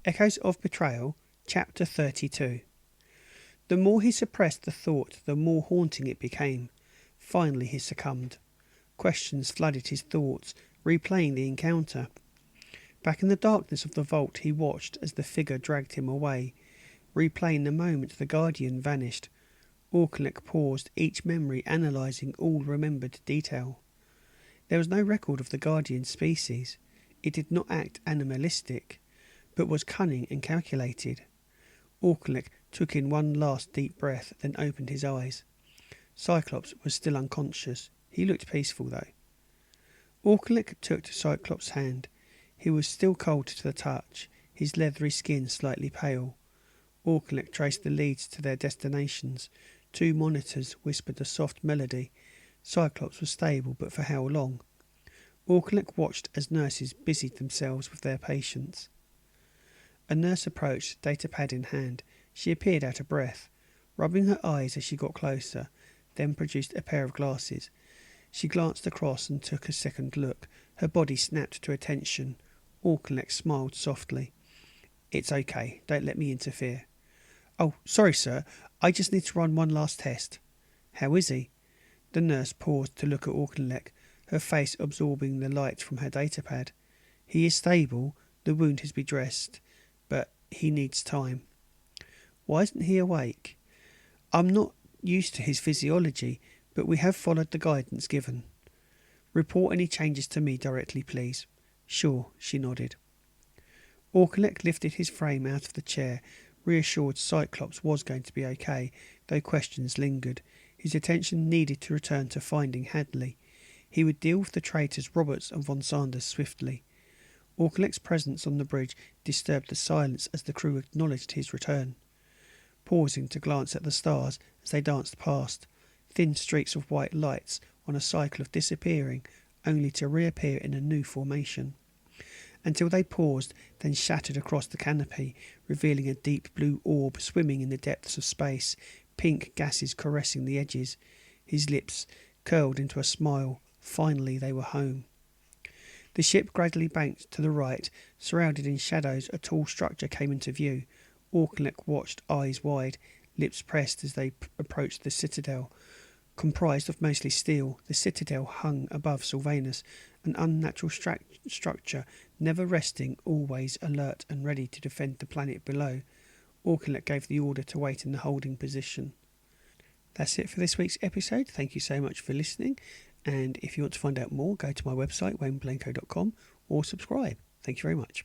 Echoes of Betrayal, Chapter 32. The more he suppressed the thought, the more haunting it became. Finally he succumbed. Questions flooded his thoughts, replaying the encounter. Back in the darkness of the vault he watched as the figure dragged him away, replaying the moment the Guardian vanished. Auchinleck paused, each memory analysing all remembered detail. There was no record of the Guardian species. It did not act animalistic, but was cunning and calculated. Auchinleck took in one last deep breath, then opened his eyes. Cyclops was still unconscious. He looked peaceful, though. Auchinleck took Cyclops' hand. He was still cold to the touch, his leathery skin slightly pale. Auchinleck traced the leads to their destinations. 2 monitors whispered a soft melody. Cyclops was stable, but for how long? Auchinleck watched as nurses busied themselves with their patients. A nurse approached, datapad in hand. She appeared out of breath, rubbing her eyes as she got closer, then produced a pair of glasses. She glanced across and took a second look. Her body snapped to attention. Auchinleck smiled softly. "It's okay. Don't let me interfere." "Oh, sorry, sir. I just need to run one last test." "How is he?" The nurse paused to look at Auchinleck, her face absorbing the light from her datapad. "He is stable. The wound has been dressed, but he needs time." "Why isn't he awake?" "I'm not used to his physiology, but we have followed the guidance given." "Report any changes to me directly, please." "Sure," she nodded. Auchinleck lifted his frame out of the chair, reassured Cyclops was going to be okay, though questions lingered. His attention needed to return to finding Hadley. He would deal with the traitors Roberts and von Sanders swiftly. Auchinleck's presence on the bridge disturbed the silence as the crew acknowledged his return. Pausing to glance at the stars as they danced past, thin streaks of white lights on a cycle of disappearing, only to reappear in a new formation. Until they paused, then shattered across the canopy, revealing a deep blue orb swimming in the depths of space, pink gases caressing the edges. His lips curled into a smile. Finally they were home. The ship gradually banked to the right. Surrounded in shadows, a tall structure came into view. Auchinleck watched, eyes wide, lips pressed as they approached the Citadel. Comprised of mostly steel, the Citadel hung above Silvanus, an unnatural structure, never resting, always alert and ready to defend the planet below. Auchinleck gave the order to wait in the holding position. That's it for this week's episode. Thank you so much for listening, and if you want to find out more, go to my website, wayneblanco.com, or subscribe. Thank you very much.